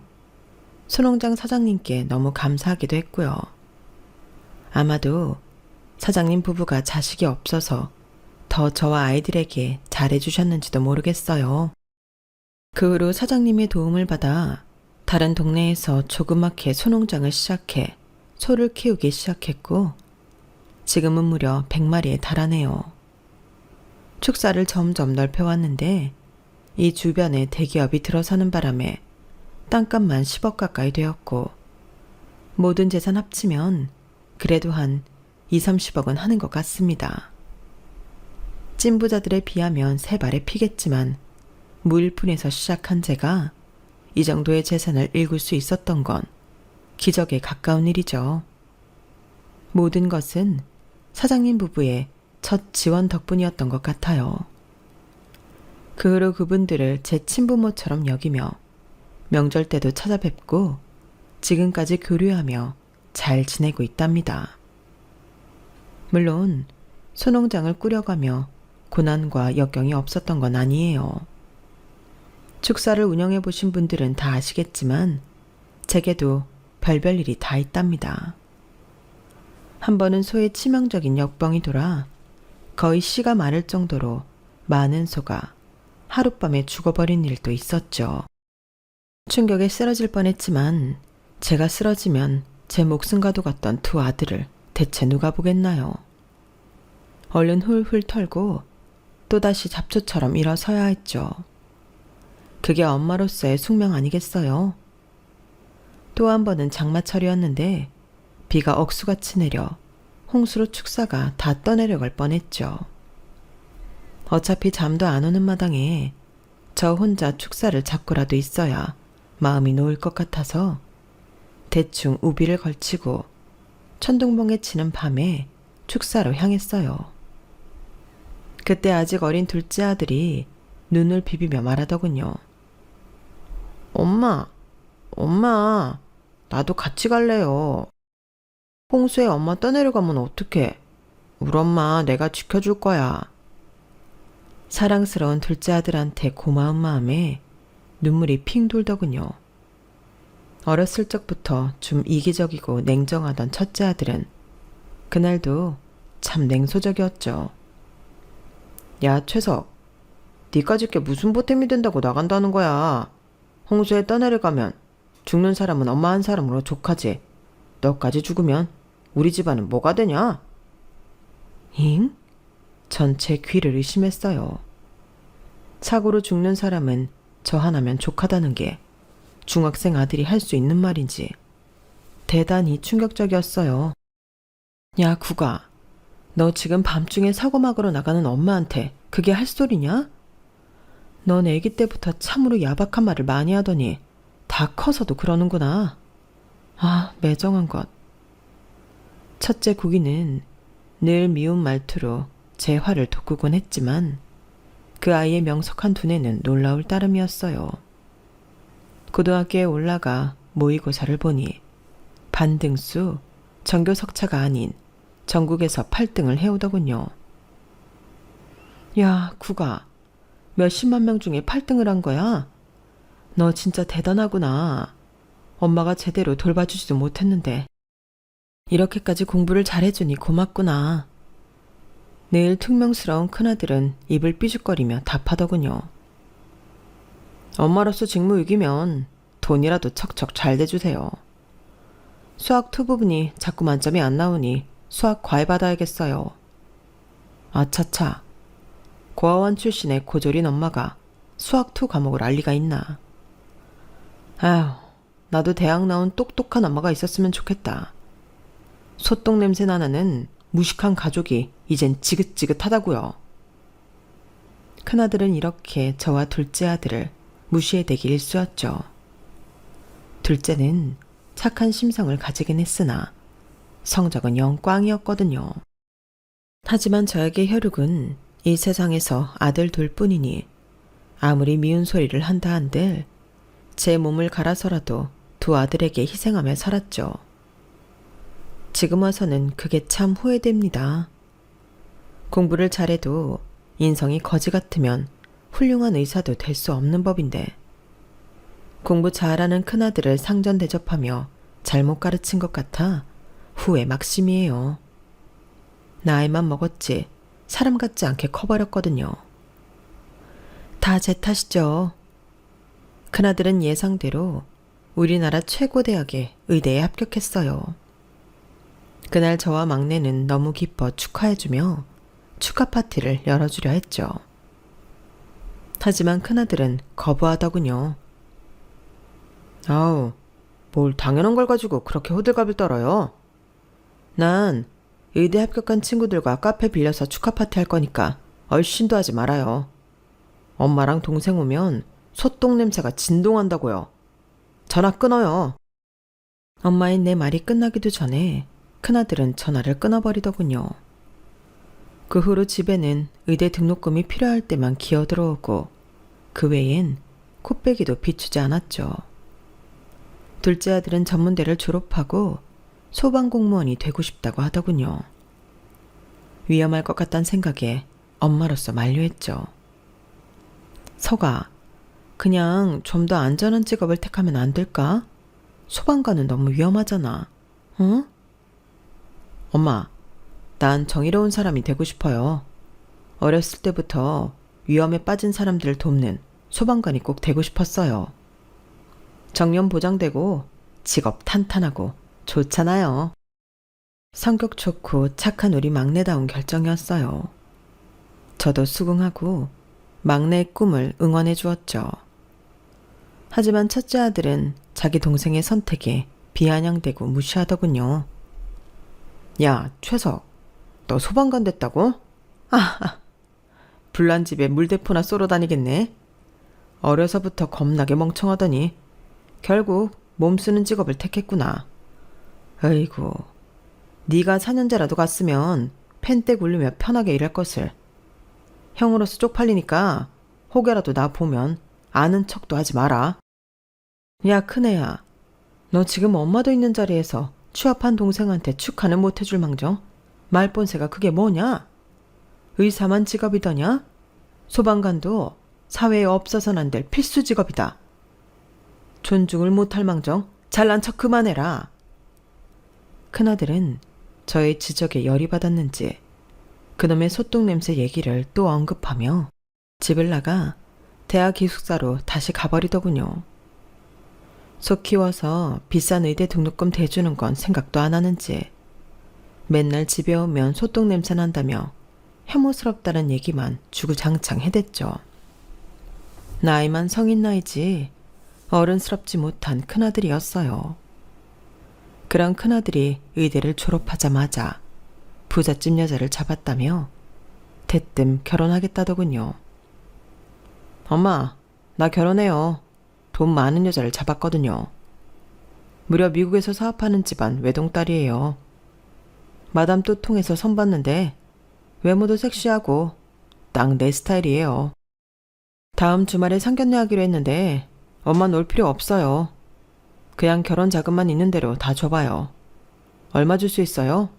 소농장 사장님께 너무 감사하기도 했고요. 아마도 사장님 부부가 자식이 없어서 더 저와 아이들에게 잘해주셨는지도 모르겠어요. 그 후로 사장님의 도움을 받아 다른 동네에서 조그맣게 소농장을 시작해 소를 키우기 시작했고 지금은 무려 100마리에 달하네요. 축사를 점점 넓혀왔는데 이 주변에 대기업이 들어서는 바람에 땅값만 10억 가까이 되었고 모든 재산 합치면 그래도 한 2, 30억은 하는 것 같습니다. 찐부자들에 비하면 세 발에 피겠지만 무일푼에서 시작한 제가 이 정도의 재산을 일굴 수 있었던 건 기적에 가까운 일이죠. 모든 것은 사장님 부부의 첫 지원 덕분이었던 것 같아요. 그 후로 그분들을 제 친부모처럼 여기며 명절 때도 찾아뵙고 지금까지 교류하며 잘 지내고 있답니다. 물론 소농장을 꾸려가며 고난과 역경이 없었던 건 아니에요. 축사를 운영해 보신 분들은 다 아시겠지만 제게도 별별 일이 다 있답니다. 한 번은 소에 치명적인 역병이 돌아 거의 씨가 마를 정도로 많은 소가 하룻밤에 죽어버린 일도 있었죠. 충격에 쓰러질 뻔했지만 제가 쓰러지면 제 목숨과도 같던 두 아들을 대체 누가 보겠나요? 얼른 훌훌 털고 또다시 잡초처럼 일어서야 했죠. 그게 엄마로서의 숙명 아니겠어요? 또 한 번은 장마철이었는데 비가 억수같이 내려 홍수로 축사가 다 떠내려갈 뻔했죠. 어차피 잠도 안 오는 마당에 저 혼자 축사를 잡고라도 있어야 마음이 놓을 것 같아서 대충 우비를 걸치고 천둥번개 치는 밤에 축사로 향했어요. 그때 아직 어린 둘째 아들이 눈을 비비며 말하더군요. 엄마, 나도 같이 갈래요. 홍수에 엄마 떠내려가면 어떡해. 우리 엄마 내가 지켜줄 거야. 사랑스러운 둘째 아들한테 고마운 마음에 눈물이 핑 돌더군요. 어렸을 적부터 좀 이기적이고 냉정하던 첫째 아들은 그날도 참 냉소적이었죠. 야, 최석, 니까짓 게 무슨 보탬이 된다고 나간다는 거야. 홍수에 떠내려가면 죽는 사람은 엄마 한 사람으로 족하지. 너까지 죽으면 우리 집안은 뭐가 되냐? 잉? 전체 귀를 의심했어요. 사고로 죽는 사람은 저 하나면 족하다는 게 중학생 아들이 할 수 있는 말인지 대단히 충격적이었어요. 야, 구가, 너 지금 밤중에 사고 막으러 나가는 엄마한테 그게 할 소리냐? 넌 애기 때부터 참으로 야박한 말을 많이 하더니 다 커서도 그러는구나. 아, 매정한 것. 첫째 구기는 늘 미운 말투로 제 화를 돋구곤 했지만 그 아이의 명석한 두뇌는 놀라울 따름이었어요. 고등학교에 올라가 모의고사를 보니 반등수 전교 석차가 아닌 전국에서 8등을 해오더군요. 야, 구가, 몇십만 명 중에 8등을 한 거야? 너 진짜 대단하구나. 엄마가 제대로 돌봐주지도 못했는데 이렇게까지 공부를 잘해주니 고맙구나. 늘 퉁명스러운 큰아들은 입을 삐죽거리며 답하더군요. 엄마로서 직무유기면 돈이라도 척척 잘 대주세요. 수학 2 부분이 자꾸 만점이 안 나오니 수학 과외 받아야겠어요. 아차차, 고아원 출신의 고졸인 엄마가 수학 2 과목을 알 리가 있나. 아휴, 나도 대학 나온 똑똑한 엄마가 있었으면 좋겠다. 소똥 냄새 나는 무식한 가족이 이젠 지긋지긋하다고요. 큰아들은 이렇게 저와 둘째 아들을 무시해대기 일쑤였죠. 둘째는 착한 심성을 가지긴 했으나 성적은 영 꽝이었거든요. 하지만 저에게 혈육은 이 세상에서 아들 둘뿐이니 아무리 미운 소리를 한다 한들 제 몸을 갈아서라도 두 아들에게 희생하며 살았죠. 지금 와서는 그게 참 후회됩니다. 공부를 잘해도 인성이 거지 같으면 훌륭한 의사도 될 수 없는 법인데 공부 잘하는 큰아들을 상전 대접하며 잘못 가르친 것 같아 후회 막심이에요. 나이만 먹었지 사람 같지 않게 커버렸거든요. 다 제 탓이죠. 큰아들은 예상대로 우리나라 최고 대학의 의대에 합격했어요. 그날 저와 막내는 너무 기뻐 축하해주며 축하 파티를 열어주려 했죠. 하지만 큰아들은 거부하더군요. 아우, 뭘 당연한 걸 가지고 그렇게 호들갑을 떨어요. 난 의대 합격한 친구들과 카페 빌려서 축하 파티 할 거니까 얼씬도 하지 말아요. 엄마랑 동생 오면 소똥 냄새가 진동한다고요. 전화 끊어요. 엄마인 내 말이 끝나기도 전에 큰아들은 전화를 끊어버리더군요. 그 후로 집에는 의대 등록금이 필요할 때만 기어들어오고 그 외엔 코빼기도 비추지 않았죠. 둘째 아들은 전문대를 졸업하고 소방공무원이 되고 싶다고 하더군요. 위험할 것 같다는 생각에 엄마로서 만류했죠. 서가, 그냥 좀 더 안전한 직업을 택하면 안 될까? 소방관은 너무 위험하잖아. 응? 엄마, 난 정의로운 사람이 되고 싶어요. 어렸을 때부터 위험에 빠진 사람들을 돕는 소방관이 꼭 되고 싶었어요. 정년 보장되고 직업 탄탄하고 좋잖아요. 성격 좋고 착한 우리 막내다운 결정이었어요. 저도 수긍하고 막내의 꿈을 응원해 주었죠. 하지만 첫째 아들은 자기 동생의 선택에 비아냥대고 무시하더군요. 야, 최석, 너 소방관 됐다고? 불난 집에 물대포나 쏘러 다니겠네. 어려서부터 겁나게 멍청하더니 결국 몸 쓰는 직업을 택했구나. 아이고, 네가 4년제라도 갔으면 펜대 굴리며 편하게 일할 것을. 형으로서 쪽팔리니까 혹여라도 나 보면 아는 척도 하지 마라. 야, 큰애야, 너 지금 엄마도 있는 자리에서 취업한 동생한테 축하는 못 해줄 망정 말본새가 그게 뭐냐? 의사만 직업이더냐? 소방관도 사회에 없어서는 안 될 필수 직업이다. 존중을 못할 망정 잘난 척 그만해라. 큰아들은 저의 지적에 열이 받았는지 그놈의 소똥 냄새 얘기를 또 언급하며 집을 나가 대학 기숙사로 다시 가버리더군요. 속 키워서 비싼 의대 등록금 대주는 건 생각도 안 하는지 맨날 집에 오면 소똥 냄새 난다며 혐오스럽다는 얘기만 주구장창 해댔죠. 나이만 성인 나이지 어른스럽지 못한 큰아들이었어요. 그런 큰아들이 의대를 졸업하자마자 부잣집 여자를 잡았다며 대뜸 결혼하겠다더군요. 엄마, 나 결혼해요. 돈 많은 여자를 잡았거든요. 무려 미국에서 사업하는 집안 외동딸이에요. 마담 또 통해서 선봤는데 외모도 섹시하고 딱 내 스타일이에요. 다음 주말에 상견례 하기로 했는데 엄마 놀 필요 없어요. 그냥 결혼 자금만 있는 대로 다 줘봐요. 얼마 줄 수 있어요?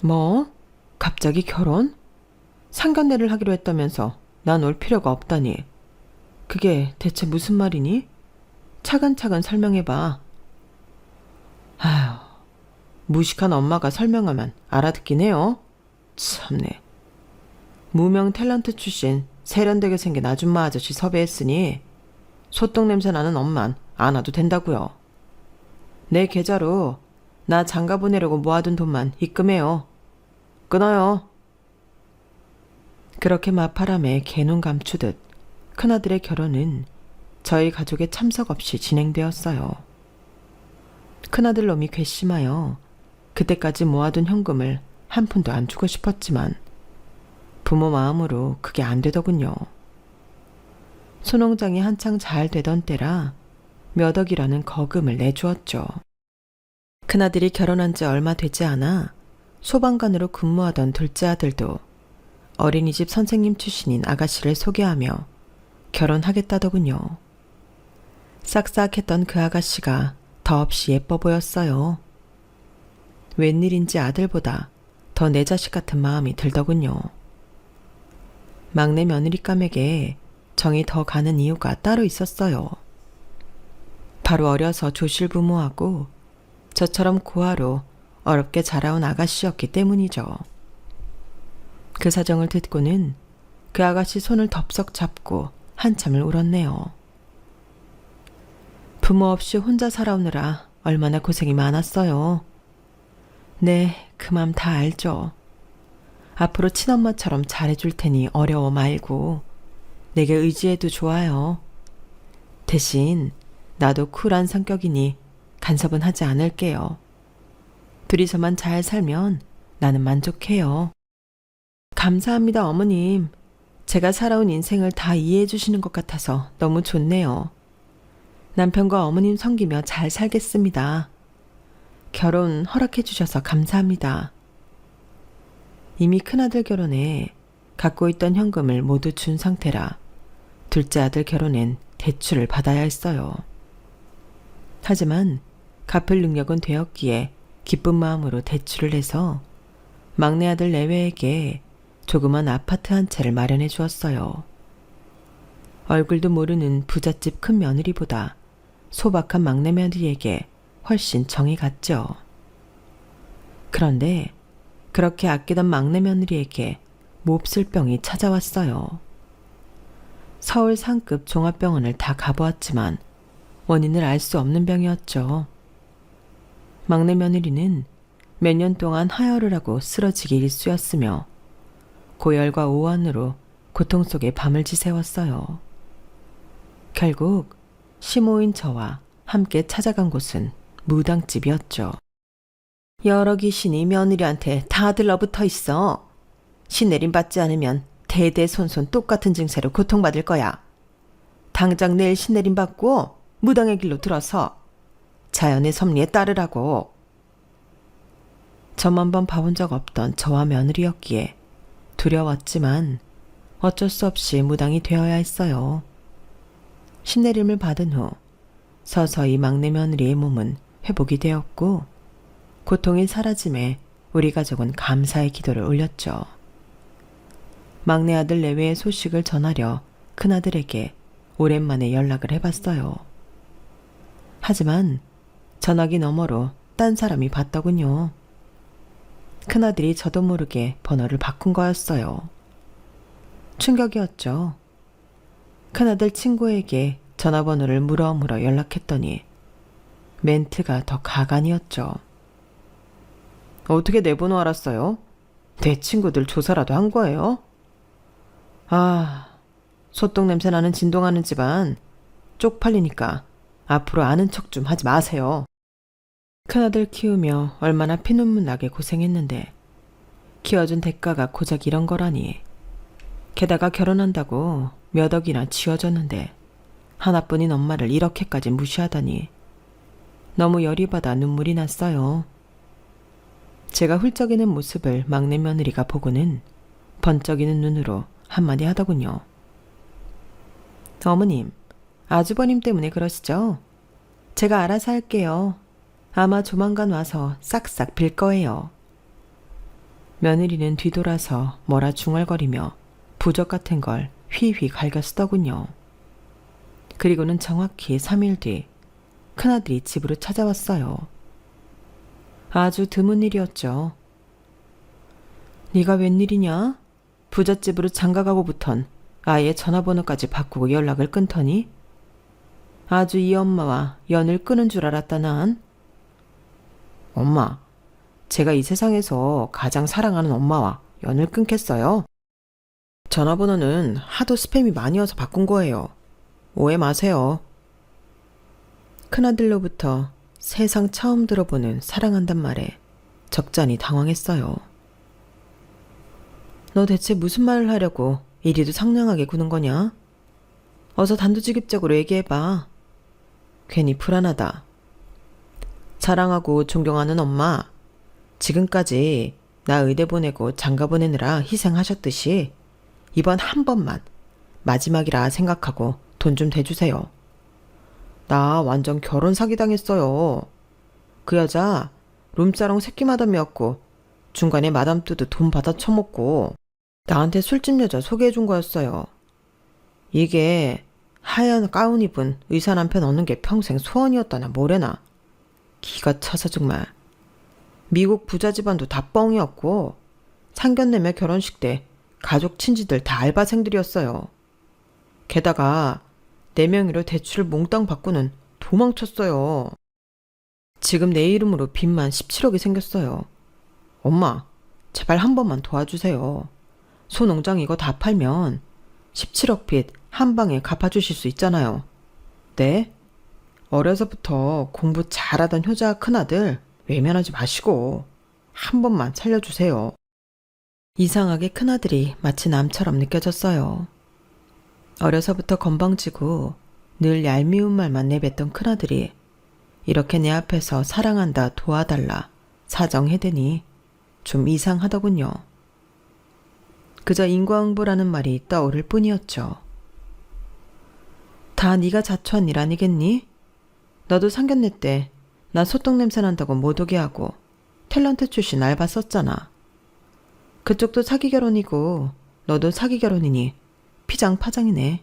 뭐? 갑자기 결혼? 상견례를 하기로 했다면서 난 올 필요가 없다니. 그게 대체 무슨 말이니? 차근차근 설명해봐. 아휴, 무식한 엄마가 설명하면 알아듣긴 해요. 참네. 무명 탤런트 출신 세련되게 생긴 아줌마 아저씨 섭외했으니 소똥 냄새 나는 엄만 안 와도 된다고요. 내 계좌로 나 장가 보내려고 모아둔 돈만 입금해요. 끊어요. 그렇게 마파람에 개눈 감추듯 큰아들의 결혼은 저희 가족의 참석 없이 진행되었어요. 큰아들 놈이 괘씸하여 그때까지 모아둔 현금을 한 푼도 안 주고 싶었지만 부모 마음으로 그게 안 되더군요. 소농장이 한창 잘 되던 때라 몇 억이라는 거금을 내주었죠. 큰아들이 결혼한 지 얼마 되지 않아 소방관으로 근무하던 둘째 아들도 어린이집 선생님 출신인 아가씨를 소개하며 결혼하겠다더군요. 싹싹했던 그 아가씨가 더없이 예뻐 보였어요. 웬일인지 아들보다 더 내 자식 같은 마음이 들더군요. 막내 며느리감에게 정이 더 가는 이유가 따로 있었어요. 바로 어려서 조실부모하고 저처럼 고아로 어렵게 자라온 아가씨였기 때문이죠. 그 사정을 듣고는 그 아가씨 손을 덥석 잡고 한참을 울었네요. 부모 없이 혼자 살아오느라 얼마나 고생이 많았어요. 네, 그 맘 다 알죠. 앞으로 친엄마처럼 잘해줄 테니 어려워 말고 내게 의지해도 좋아요. 대신 나도 쿨한 성격이니 간섭은 하지 않을게요. 둘이서만 잘 살면 나는 만족해요. 감사합니다, 어머님. 제가 살아온 인생을 다 이해해 주시는 것 같아서 너무 좋네요. 남편과 어머님 섬기며 잘 살겠습니다. 결혼 허락해 주셔서 감사합니다. 이미 큰아들 결혼에 갖고 있던 현금을 모두 준 상태라 둘째 아들 결혼엔 대출을 받아야 했어요. 하지만 갚을 능력은 되었기에 기쁜 마음으로 대출을 해서 막내 아들 내외에게 조그만 아파트 한 채를 마련해 주었어요. 얼굴도 모르는 부잣집 큰 며느리보다 소박한 막내 며느리에게 훨씬 정이 갔죠. 그런데 그렇게 아끼던 막내 며느리에게 몹쓸 병이 찾아왔어요. 서울 상급 종합병원을 다 가보았지만 원인을 알 수 없는 병이었죠. 막내 며느리는 몇 년 동안 하혈을 하고 쓰러지기 일쑤였으며 고열과 오한으로 고통 속에 밤을 지새웠어요. 결국 시모인 저와 함께 찾아간 곳은 무당집이었죠. 여러 귀신이 며느리한테 다 들러붙어 있어. 신내림 받지 않으면 대대손손 똑같은 증세로 고통받을 거야. 당장 내일 신내림 받고 무당의 길로 들어서 자연의 섭리에 따르라고. 점 한 번 봐본 적 없던 저와 며느리였기에 두려웠지만 어쩔 수 없이 무당이 되어야 했어요. 신내림을 받은 후 서서히 막내 며느리의 몸은 회복이 되었고 고통이 사라짐에 우리 가족은 감사의 기도를 올렸죠. 막내 아들 내외의 소식을 전하려 큰아들에게 오랜만에 연락을 해봤어요. 하지만 전화기 너머로 딴 사람이 봤더군요. 큰아들이 저도 모르게 번호를 바꾼 거였어요. 충격이었죠. 큰아들 친구에게 전화번호를 물어 연락했더니 멘트가 더 가관이었죠. 어떻게 내 번호 알았어요? 내 친구들 조사라도 한 거예요? 아, 소똥 냄새 나는 진동하는 집안 쪽팔리니까 앞으로 아는 척 좀 하지 마세요. 큰아들 키우며 얼마나 피눈물 나게 고생했는데 키워준 대가가 고작 이런 거라니. 게다가 결혼한다고 몇 억이나 지어줬는데 하나뿐인 엄마를 이렇게까지 무시하다니 너무 열이 받아 눈물이 났어요. 제가 훌쩍이는 모습을 막내 며느리가 보고는 번쩍이는 눈으로 한마디 하더군요. 어머님, 아주버님 때문에 그러시죠? 제가 알아서 할게요. 아마 조만간 와서 싹싹 빌 거예요. 며느리는 뒤돌아서 뭐라 중얼거리며 부적 같은 걸 휘휘 갈겨 쓰더군요. 그리고는 정확히 3일 뒤 큰아들이 집으로 찾아왔어요. 아주 드문 일이었죠. 네가 웬일이냐? 부잣집으로 장가가고부턴 아예 전화번호까지 바꾸고 연락을 끊더니 아주 이 엄마와 연을 끊은 줄 알았다 난. 엄마, 제가 이 세상에서 가장 사랑하는 엄마와 연을 끊겠어요? 전화번호는 하도 스팸이 많이 와서 바꾼 거예요. 오해 마세요. 큰아들로부터 세상 처음 들어보는 사랑한단 말에 적잖이 당황했어요. 너 대체 무슨 말을 하려고 이리도 상냥하게 구는 거냐? 어서 단도직입적으로 얘기해봐. 괜히 불안하다. 사랑하고 존경하는 엄마, 지금까지 나 의대 보내고 장가 보내느라 희생하셨듯이 이번 한 번만 마지막이라 생각하고 돈 좀 대주세요. 나 완전 결혼 사기당했어요. 그 여자 룸사롱 새끼 마담이었고 중간에 마담뚜도 돈 받아 처먹고 나한테 술집 여자 소개해준 거였어요. 이게 하얀 가운 입은 의사 남편 얻는 게 평생 소원이었다나 뭐래나. 기가 차서 정말. 미국 부자 집안도 다 뻥이었고 상견례며 결혼식 때 가족 친지들 다 알바생들이었어요. 게다가 내 명의로 대출을 몽땅 받고는 도망쳤어요. 지금 내 이름으로 빚만 17억이 생겼어요. 엄마, 제발 한 번만 도와주세요. 소농장 이거 다 팔면 17억 빚 한 방에 갚아주실 수 있잖아요. 네? 어려서부터 공부 잘하던 효자 큰아들 외면하지 마시고 한 번만 살려주세요. 이상하게 큰아들이 마치 남처럼 느껴졌어요. 어려서부터 건방지고 늘 얄미운 말만 내뱉던 큰아들이 이렇게 내 앞에서 사랑한다 도와달라 사정해대니 좀 이상하더군요. 그저 인과응보라는 말이 떠오를 뿐이었죠. 다 네가 자초한 일 아니겠니? 너도 상견례 때 나 소똥 냄새 난다고 못 오게 하고 탤런트 출신 알바 썼잖아. 그쪽도 사기 결혼이고 너도 사기 결혼이니 피장파장이네.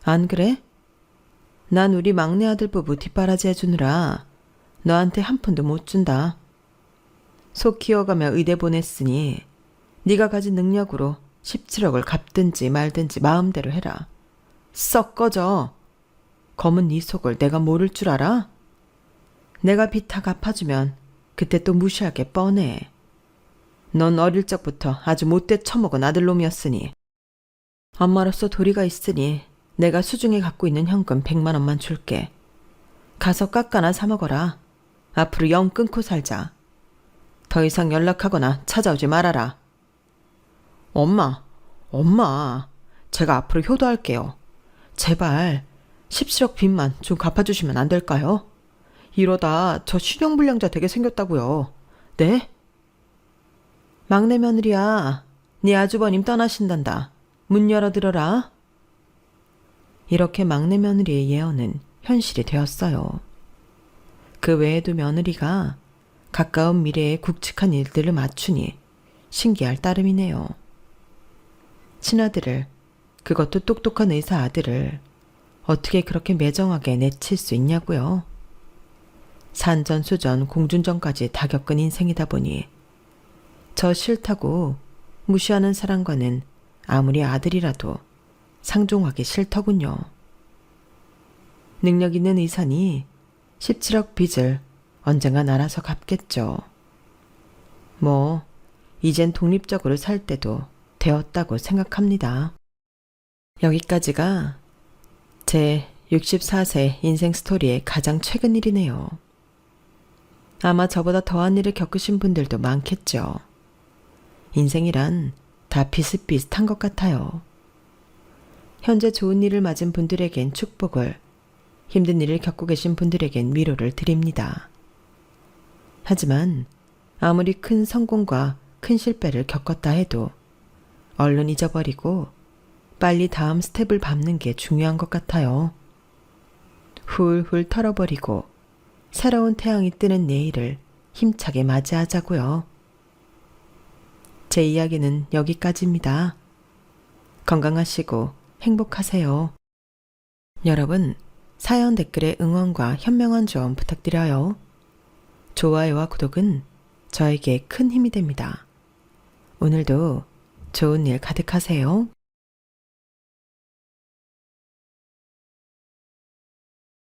안 그래? 난 우리 막내 아들 부부 뒷바라지 해주느라 너한테 한 푼도 못 준다. 속 키워가며 의대 보냈으니 네가 가진 능력으로 17억을 갚든지 말든지 마음대로 해라. 썩 꺼져. 검은 네 속을 내가 모를 줄 알아? 내가 빚 다 갚아주면 그때 또 무시할 게 뻔해. 넌 어릴 적부터 아주 못돼 처먹은 아들놈이었으니 엄마로서 도리가 있으니 내가 수중에 갖고 있는 현금 100만 원만 줄게. 가서 깎아나 사 먹어라. 앞으로 영 끊고 살자. 더 이상 연락하거나 찾아오지 말아라. 엄마, 제가 앞으로 효도할게요. 제발 17억 빚만 좀 갚아주시면 안 될까요? 이러다 저 신용불량자 되게 생겼다고요. 네? 막내 며느리야, 네 아주버님 떠나신단다. 문 열어들어라. 이렇게 막내 며느리의 예언은 현실이 되었어요. 그 외에도 며느리가 가까운 미래에 굵직한 일들을 맞추니 신기할 따름이네요. 친아들을, 그것도 똑똑한 의사 아들을 어떻게 그렇게 매정하게 내칠 수 있냐고요. 산전수전 공준전까지 다 겪은 인생이다 보니 저 싫다고 무시하는 사람과는 아무리 아들이라도 상종하기 싫더군요. 능력 있는 의사니 17억 빚을 언젠가 알아서 갚겠죠. 뭐 이젠 독립적으로 살 때도 되었다고 생각합니다. 여기까지가 제 64세 인생 스토리의 가장 최근 일이네요. 아마 저보다 더한 일을 겪으신 분들도 많겠죠. 인생이란 다 비슷비슷한 것 같아요. 현재 좋은 일을 맞은 분들에겐 축복을, 힘든 일을 겪고 계신 분들에겐 위로를 드립니다. 하지만 아무리 큰 성공과 큰 실패를 겪었다 해도 얼른 잊어버리고 빨리 다음 스텝을 밟는 게 중요한 것 같아요. 훌훌 털어버리고 새로운 태양이 뜨는 내일을 힘차게 맞이하자고요. 제 이야기는 여기까지입니다. 건강하시고 행복하세요. 여러분, 사연 댓글에 응원과 현명한 조언 부탁드려요. 좋아요와 구독은 저에게 큰 힘이 됩니다. 오늘도 좋은 일 가득하세요.